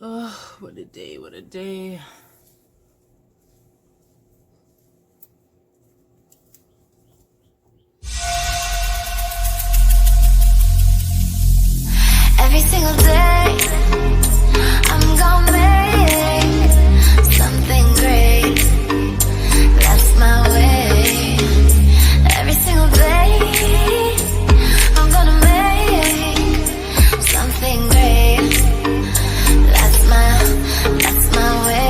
Oh, what a day, what a day. Every single day, I'm gonna make something great. That's my way. Every single day, I'm gonna make something great. That's my way.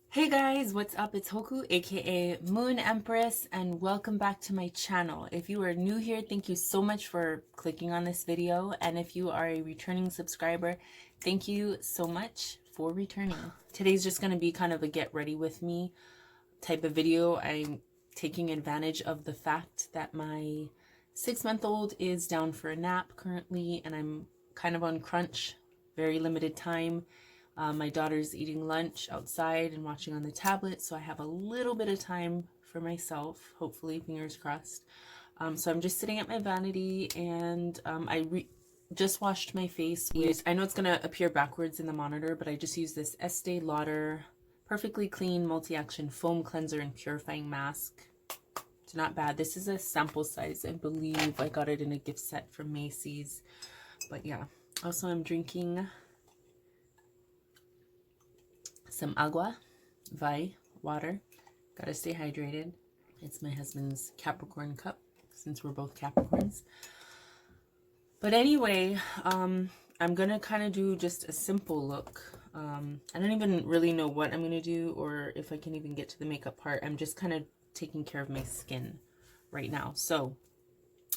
Hey guys, what's up? It's Hoku, aka Moon Empress, and welcome back to my channel. If you are new here, thank you so much for clicking on this video, and if you are a returning subscriber, thank you so much for returning. Today's just going to be kind of a get ready with me type of video. I'm taking advantage of the fact that my 6-month-old is down for a nap currently, and I'm kind of on crunch, very limited time. My daughter's eating lunch outside and watching on the tablet, so I have a little bit of time for myself, hopefully, fingers crossed. So I'm just sitting at my vanity, and I just washed my face with, I know it's going to appear backwards in the monitor, but I just used this Estee Lauder Perfectly Clean Multi-Action Foam Cleanser and Purifying Mask. It's not bad. This is a sample size. I believe I got it in a gift set from Macy's. But yeah. Also, I'm drinking some agua, Vai, water. Gotta stay hydrated. It's my husband's Capricorn cup, since we're both Capricorns. But anyway, I'm gonna kind of do just a simple look. I don't even really know what I'm gonna do, or if I can even get to the makeup part. I'm just kind of taking care of my skin right now. So,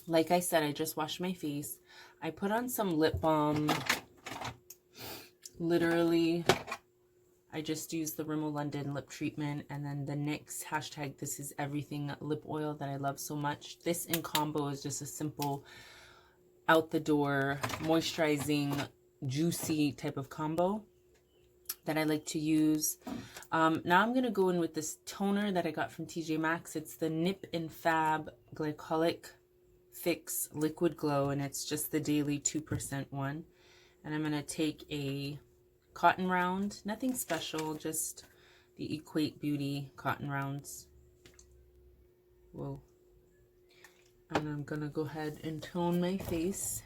like I said, I just washed my face. I put on some lip balm. Literally, I just used the Rimmel London lip treatment, and then the NYX hashtag This Is Everything lip oil that I love so much. This in combo is just a simple out the door moisturizing juicy type of combo that I like to use. Now I'm gonna go in with this toner that I got from TJ Maxx. It's the Nip and Fab Glycolic Fix Liquid Glow, and it's just the daily 2% one. And I'm gonna take a cotton round, nothing special, just the Equate Beauty cotton rounds. Whoa. And I'm gonna go ahead and tone my face.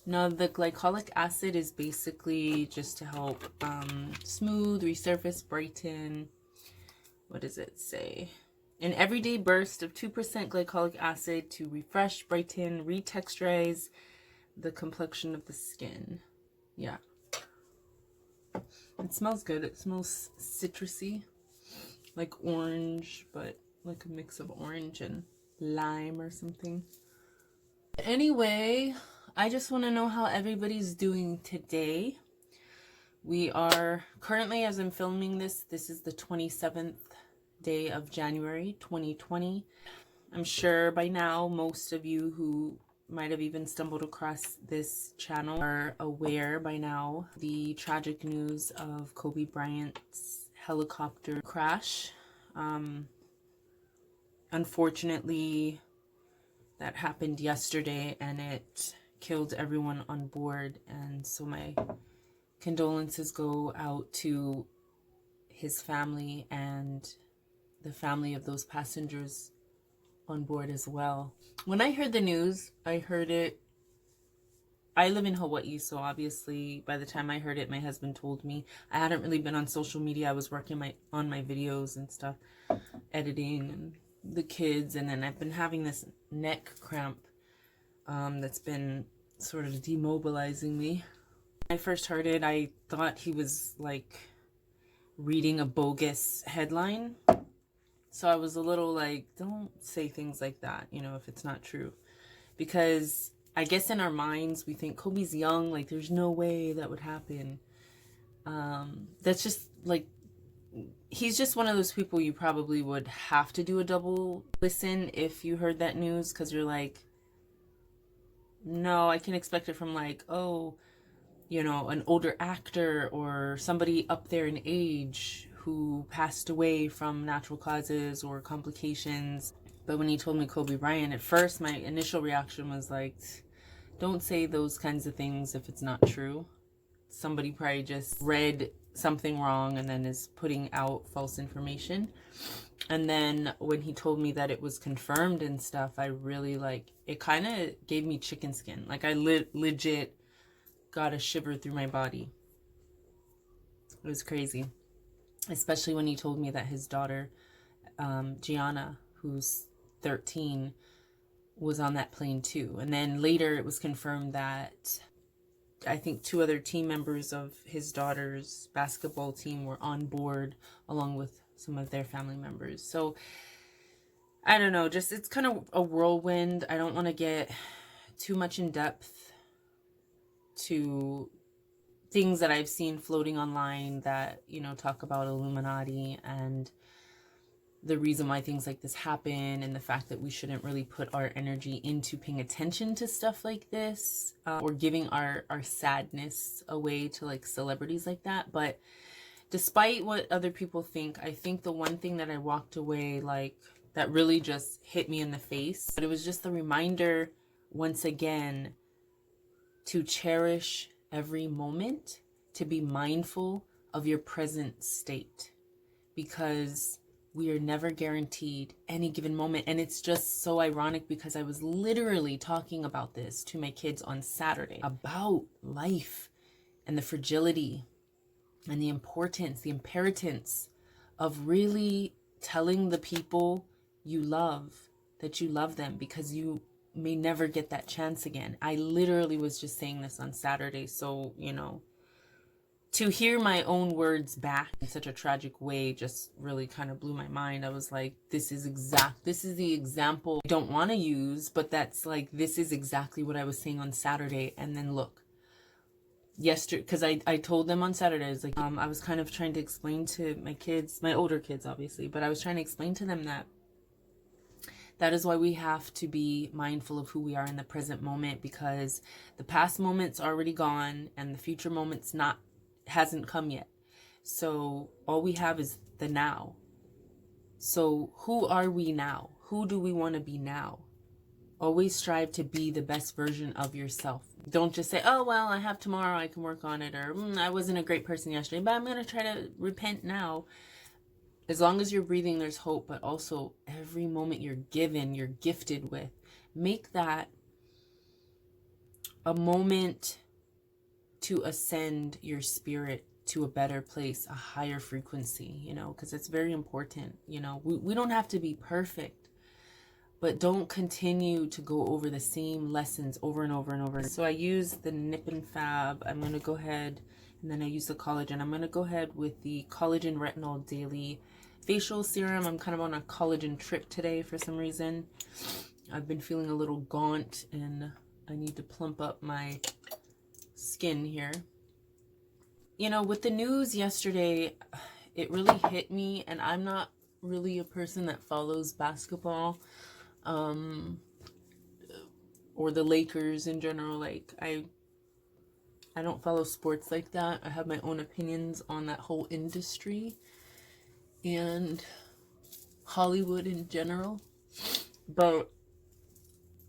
Now, the glycolic acid is basically just to help smooth, resurface, brighten. What does it say? An everyday burst of 2% glycolic acid to refresh, brighten, retexturize the complexion of the skin. Yeah. It smells good. It smells citrusy, like orange, but like a mix of orange and lime or something. Anyway, I just want to know how everybody's doing today. We are currently, as I'm filming this is the 27th day of January 2020. I'm sure by now most of you who might have even stumbled across this channel are aware by now the tragic news of Kobe Bryant's helicopter crash. Unfortunately, that happened yesterday, and it killed everyone on board, and so my condolences go out to his family and the family of those passengers on board as well. When I heard the news, I heard it, I live in Hawaii, so obviously by the time I heard it, my husband told me. I hadn't really been on social media. I was working on my videos and stuff, editing and the kids, and then I've been having this neck cramp that's been sort of demobilizing me. When I first heard it, I thought he was like reading a bogus headline. So I was a little like, don't say things like that, you know, if it's not true. Because I guess in our minds, we think Kobe's young, like there's no way that would happen. That's just like he's just one of those people you probably would have to do a double listen if you heard that news, because you're like, no, I can expect it from like, oh, you know, an older actor or somebody up there in age who passed away from natural causes or complications. But when he told me Kobe Bryant, at first my initial reaction was like, don't say those kinds of things if it's not true. Somebody probably just read something wrong and then is putting out false information. And then when he told me that it was confirmed and stuff, I really like, it kind of gave me chicken skin. Like I legit got a shiver through my body. It was crazy. Especially when he told me that his daughter, Gianna, who's 13, was on that plane too. And then later it was confirmed that I think 2 other team members of his daughter's basketball team were on board along with some of their family members. So I don't know, just it's kind of a whirlwind. I don't want to get too much in depth to things that I've seen floating online that, you know, talk about Illuminati and the reason why things like this happen, and the fact that we shouldn't really put our energy into paying attention to stuff like this, or giving our sadness away to like celebrities like that. But despite what other people think, I think the one thing that I walked away like that really just hit me in the face, but it was just the reminder once again to cherish every moment, to be mindful of your present state, because we are never guaranteed any given moment. And it's just so ironic because I was literally talking about this to my kids on Saturday, about life and the fragility and the importance, the imperatives of really telling the people you love that you love them, because you may never get that chance again. I literally was just saying this on Saturday. So, you know, to hear my own words back in such a tragic way just really kind of blew my mind. I was like, this is the example I don't want to use, but that's like, this is exactly what I was saying on Saturday. And then look, yesterday, because I told them on Saturday, I was like, I was kind of trying to explain to my kids, my older kids obviously, but I was trying to explain to them that is why we have to be mindful of who we are in the present moment, because the past moment's already gone and the future moment's hasn't come yet. So all we have is the now. So who are we now? Who do we want to be now? Always strive to be the best version of yourself. Don't just say, oh, well, I have tomorrow, I can work on it. Or I wasn't a great person yesterday, but I'm going to try to repent now. As long as you're breathing, there's hope. But also every moment you're given, you're gifted with, make that a moment to ascend your spirit to a better place, a higher frequency, you know, because it's very important. You know, we don't have to be perfect, but don't continue to go over the same lessons over and over and over. So I use the Nip and Fab. I'm going to go ahead, and then I use the collagen. I'm going to go ahead with the Collagen Retinol Daily Facial Serum. I'm kind of on a collagen trip today for some reason. I've been feeling a little gaunt and I need to plump up my skin here. You know, with the news yesterday, it really hit me, and I'm not really a person that follows basketball or the Lakers in general. Like I don't follow sports like that. I have my own opinions on that whole industry and Hollywood in general, but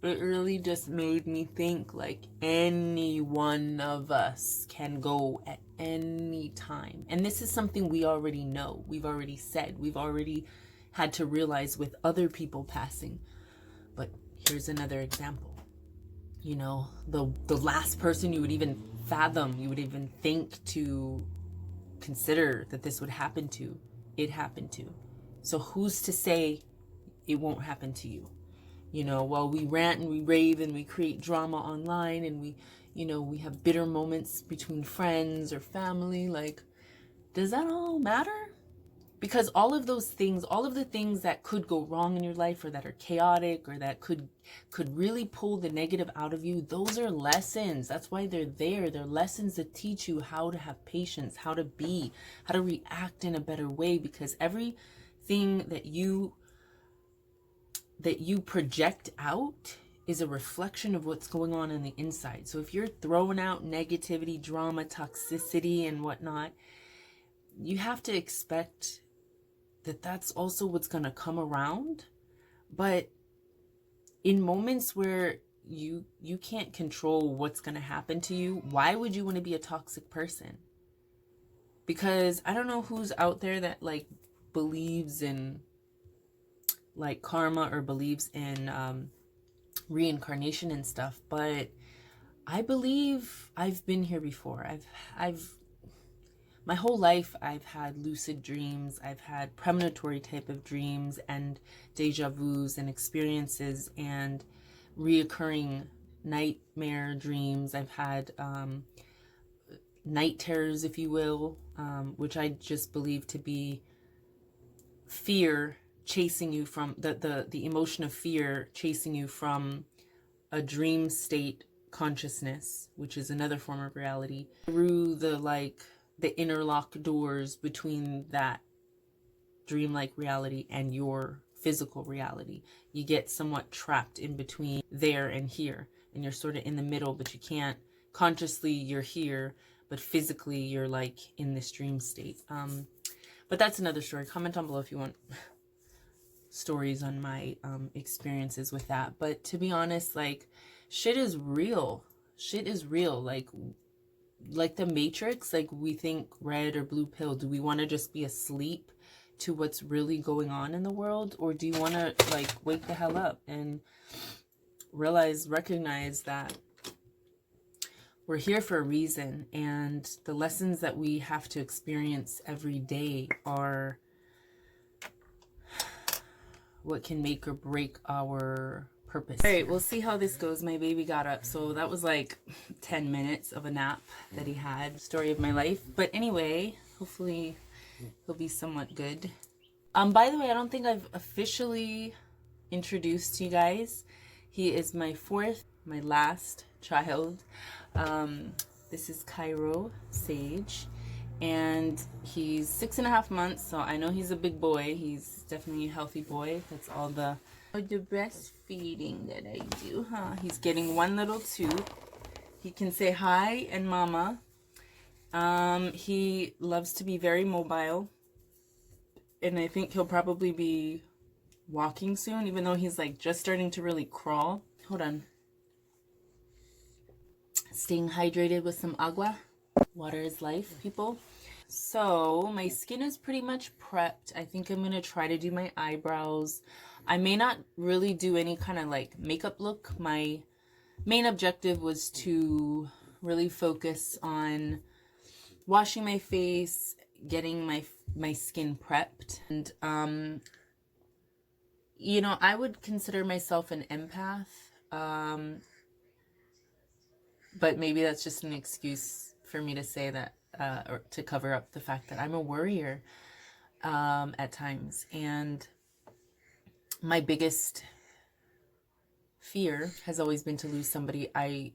it really just made me think like any one of us can go at any time. And this is something we already know. We've already said. We've already had to realize with other people passing. But here's another example. You know, the last person you would even fathom, you would even think to consider that this would happen to, it happened to. So who's to say it won't happen to you? You know, while we rant and we rave and we create drama online and we, you know, we have bitter moments between friends or family, like, does that all matter? Because all of those things, all of the things that could go wrong in your life, or that are chaotic, or that could really pull the negative out of you, those are lessons. That's why they're there. They're lessons that teach you how to have patience, how to be, how to react in a better way, because everything that you project out is a reflection of what's going on the inside. So if you're throwing out negativity, drama, toxicity, and whatnot, you have to expect that that's also what's going to come around. But in moments where you can't control what's going to happen to you, why would you want to be a toxic person? Because I don't know who's out there that like believes in like karma, or believes in reincarnation and stuff, but I believe I've been here before. I've my whole life I've had lucid dreams, I've had premonitory type of dreams, and deja vus and experiences, and reoccurring nightmare dreams. I've had night terrors, if you will, which I just believe to be fear chasing you from the emotion of fear, chasing you from a dream state consciousness, which is another form of reality, through the interlock doors between that dreamlike reality and your physical reality. You get somewhat trapped in between there and here, and you're sort of in the middle, but you can't consciously, you're here, but physically you're like in this dream state. But that's another story. Comment down below if you want stories on my experiences with that. But to be honest, like, shit is real. Shit is real. Like the Matrix, like we think red or blue pill. Do we want to just be asleep to what's really going on in the world? Or do you want to like wake the hell up and recognize that we're here for a reason, and the lessons that we have to experience every day are what can make or break our purpose. All right, we'll see how this goes. My baby got up, so that was like 10 minutes of a nap that he had. Story of my life. But anyway, hopefully he'll be somewhat good. By the way, I don't think I've officially introduced you guys. He is my last child. This is Cairo Sage, and he's 6.5 months, so I know he's a big boy. He's definitely a healthy boy. That's all the breastfeeding that I do, huh? He's getting one little tooth. He can say hi and mama. He loves to be very mobile, and I think he'll probably be walking soon, even though he's like just starting to really crawl. Hold on. Staying hydrated with some agua. Water is life, people. So my skin is pretty much prepped. I think I'm gonna try to do my eyebrows. I may not really do any kind of like makeup look. My main objective was to really focus on washing my face, getting my skin prepped. And you know, I would consider myself an empath. But maybe that's just an excuse for me to say that, or to cover up the fact that I'm a worrier at times. And my biggest fear has always been to lose somebody I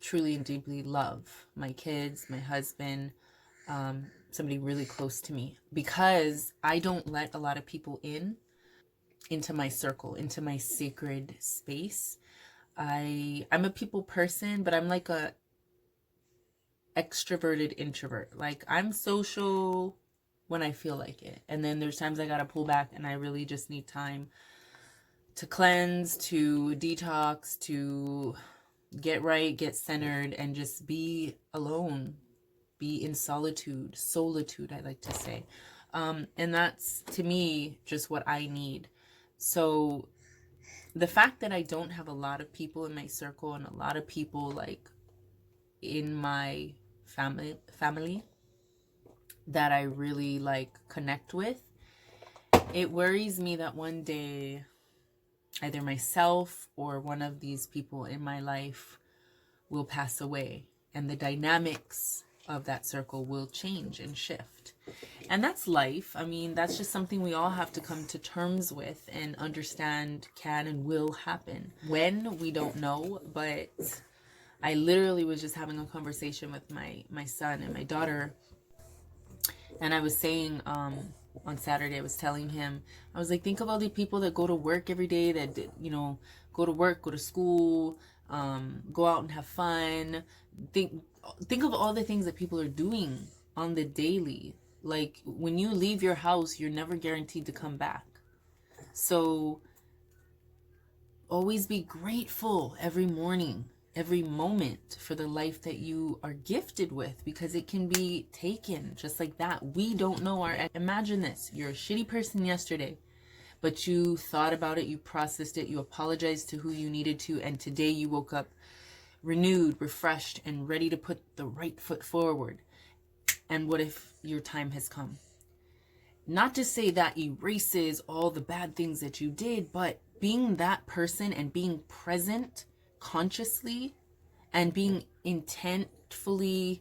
truly and deeply love. My kids, my husband, somebody really close to me. Because I don't let a lot of people into my circle, into my sacred space. I'm a people person, but I'm like a extroverted introvert. Like, I'm social when I feel like it, and then there's times I gotta pull back, and I really just need time to cleanse, to detox, to get right, get centered, and just be alone, be in solitude, I like to say. And that's, to me, just what I need. So the fact that I don't have a lot of people in my circle, and a lot of people like in my family that I really like connect with, it worries me that one day either myself or one of these people in my life will pass away, and the dynamics of that circle will change and shift. And that's life. I mean, that's just something we all have to come to terms with and understand can and will happen. When, we don't know, but I literally was just having a conversation with my son and my daughter, and I was saying on Saturday, I was telling him, I was like, think of all the people that go to work every day, that, you know, go to work, go to school, go out and have fun. Think of all the things that people are doing on the daily. Like, when you leave your house, you're never guaranteed to come back. So always be grateful every morning, every moment, for the life that you are gifted with, because it can be taken just like that. We don't know imagine this. You're a shitty person yesterday, but you thought about it, you processed it, you apologized to who you needed to, and today you woke up renewed, refreshed, and ready to put the right foot forward. And what if your time has come? Not to say that erases all the bad things that you did, but being that person and being present consciously and being intentfully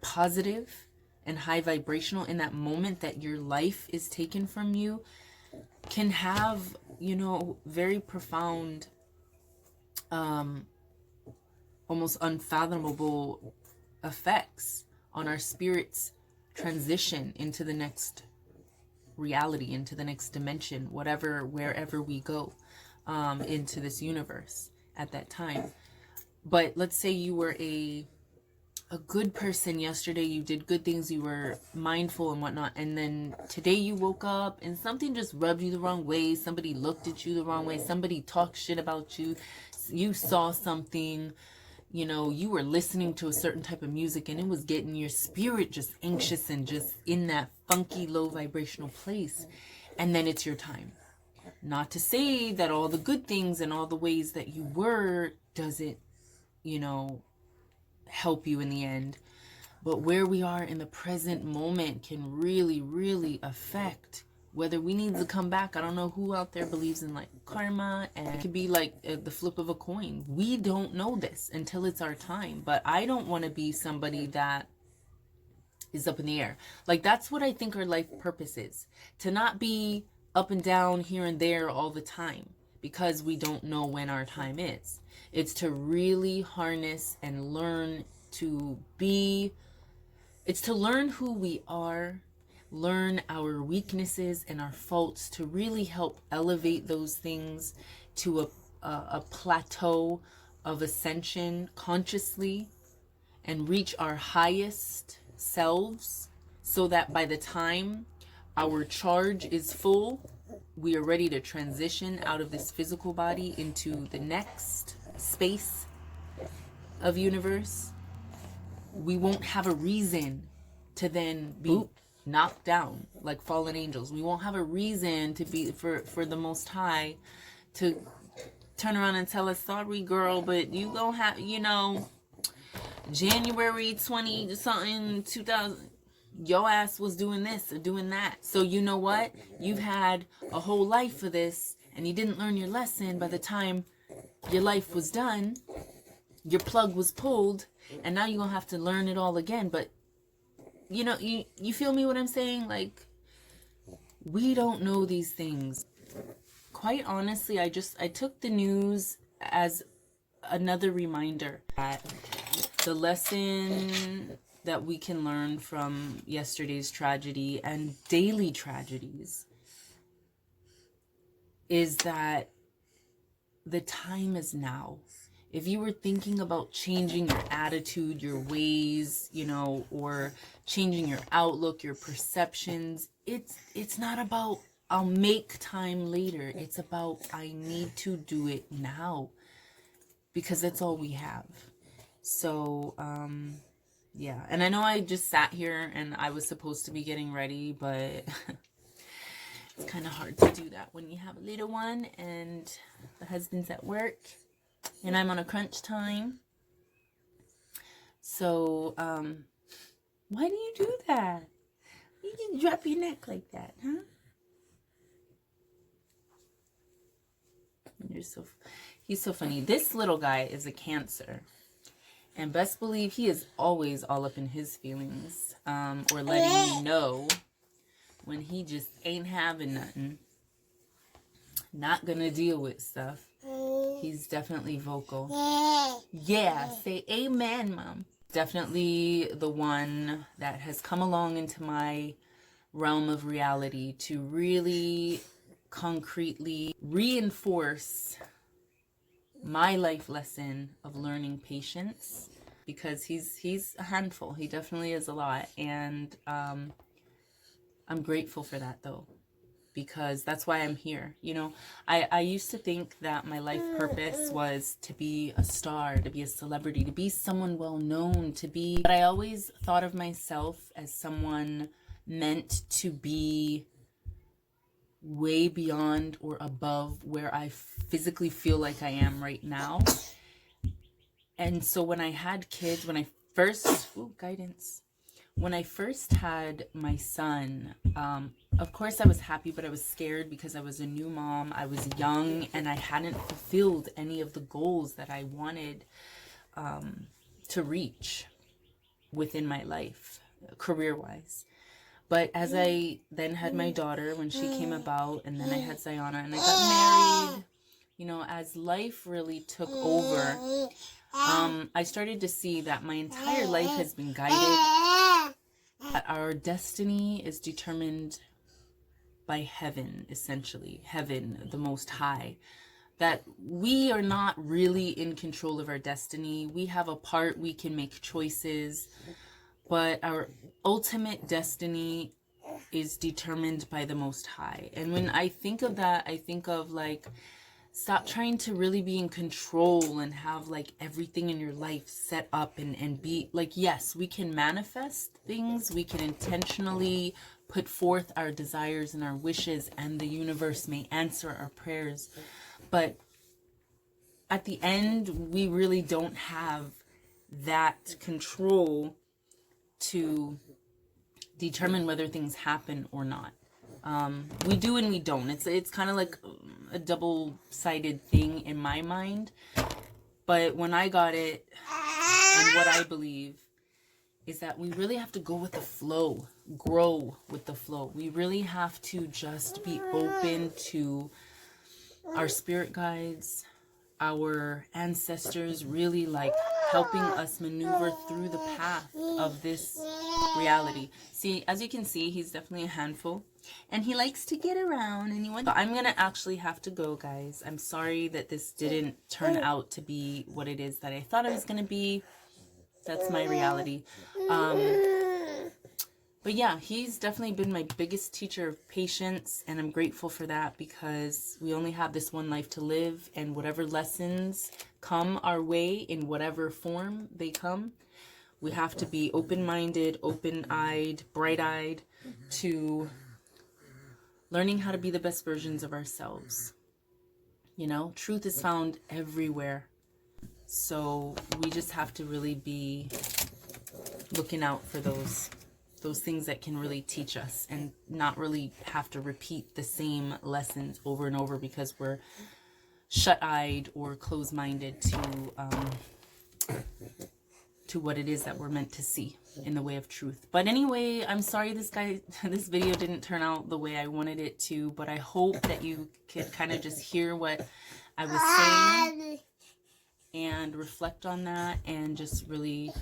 positive and high vibrational in that moment that your life is taken from you can have, you know, very profound, almost unfathomable effects on our spirit's transition into the next reality, into the next dimension, wherever we go into this universe at that time. But let's say you were a good person yesterday, you did good things, you were mindful and whatnot, and then today you woke up and something just rubbed you the wrong way, somebody looked at you the wrong way, somebody talked shit about you, you saw something, you know, you were listening to a certain type of music and it was getting your spirit just anxious and just in that funky low vibrational place, and then it's your time. Not to say that all the good things and all the ways that you were doesn't, you know, help you in the end, but where we are in the present moment can really, really affect whether we need to come back. I don't know who out there believes in like karma, and it could be like the flip of a coin. We don't know this until it's our time, but I don't want to be somebody that is up in the air. Like, that's what I think our life purpose is, to not be up and down here and there all the time because we don't know when our time is. It's to really harness and learn to be, it's to learn who we are, learn our weaknesses and our faults, to really help elevate those things to a plateau of ascension consciously and reach our highest selves, so that by the time our charge is full, we are ready to transition out of this physical body into the next space of universe. We won't have a reason to then be knocked down like fallen angels. We won't have a reason to be for the Most High to turn around and tell us, sorry girl, but you gonna have, you know, January 20 something 2000, your ass was doing this or doing that. So you know what? You've had a whole life for this and you didn't learn your lesson. By the time your life was done, your plug was pulled, and now you're gonna have to learn it all again. But you know, you feel me what I'm saying? Like, we don't know these things. Quite honestly, I took the news as another reminder that the lesson that we can learn from yesterday's tragedy and daily tragedies is that the time is now. If you were thinking about changing your attitude, your ways, you know, or changing your outlook, your perceptions, it's not about I'll make time later. It's about I need to do it now, because that's all we have. So, yeah. And I know I just sat here and I was supposed to be getting ready, but it's kind of hard to do that when you have a little one and the husband's at work and I'm on a crunch time. So, why do you do that? You just drop your neck like that, huh? He's so funny. This little guy is a Cancer. And best believe he is always all up in his feelings, or letting me know when he just ain't having nothing, not gonna deal with stuff. He's definitely vocal. Yeah, say amen, Mom. Definitely the one that has come along into my realm of reality to really concretely reinforce my life lesson of learning patience, because he's a handful. He definitely is a lot, and I'm grateful for that though, because that's why I'm here. You know, I used to think that my life purpose was to be a star, to be a celebrity, to be someone well known, but I always thought of myself as someone meant to be way beyond or above where I physically feel like I am right now. And so when I had kids, when I first had my son, of course I was happy, but I was scared because I was a new mom. I was young and I hadn't fulfilled any of the goals that I wanted to reach within my life, career-wise. But as I then had my daughter, when she came about, and then I had Ziona, and I got married, you know, as life really took over, I started to see that my entire life has been guided, that our destiny is determined by heaven, essentially, heaven, the Most High, that we are not really in control of our destiny. We have a part, we can make choices, but our ultimate destiny is determined by the Most High. And when I think of that, I think of like, stop trying to really be in control and have like everything in your life set up and be like, yes, we can manifest things. We can intentionally put forth our desires and our wishes, and the universe may answer our prayers. But at the end, we really don't have that control to determine whether things happen or not. We do and we don't. It's kind of like a double-sided thing in my mind. But when I got it, and what I believe is that we really have to go with the flow, grow with the flow. We really have to just be open to our spirit guides, our ancestors, really like helping us maneuver through the path of this reality. See, as you can see, he's definitely a handful, and he likes to get around, and so I'm gonna actually have to go, guys. I'm sorry that this didn't turn out to be what it is that I thought it was gonna be. That's my reality. But yeah, he's definitely been my biggest teacher of patience, and I'm grateful for that, because we only have this one life to live, and whatever lessons come our way in whatever form they come, we have to be open-minded, open-eyed, bright-eyed to learning how to be the best versions of ourselves. You know, truth is found everywhere. So we just have to really be looking out for those things that can really teach us, and not really have to repeat the same lessons over and over because we're shut-eyed or closed-minded to what it is that we're meant to see in the way of truth. But anyway, I'm sorry this video didn't turn out the way I wanted it to, but I hope that you could kind of just hear what I was saying and reflect on that, and just really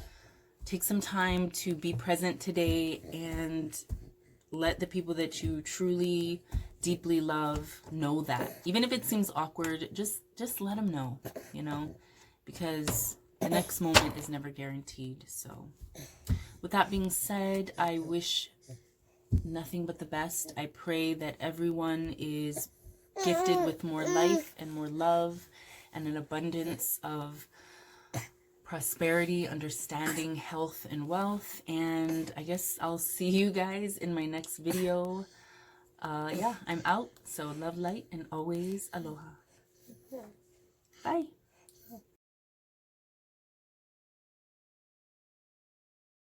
take some time to be present today, and let the people that you truly, deeply love know that. Even if it seems awkward, just let them know, you know, because the next moment is never guaranteed. So with that being said, I wish nothing but the best. I pray that everyone is gifted with more life and more love and an abundance of prosperity, understanding, health, and wealth. And I guess I'll see you guys in my next video. Yeah, I'm out. So love, light, and always aloha.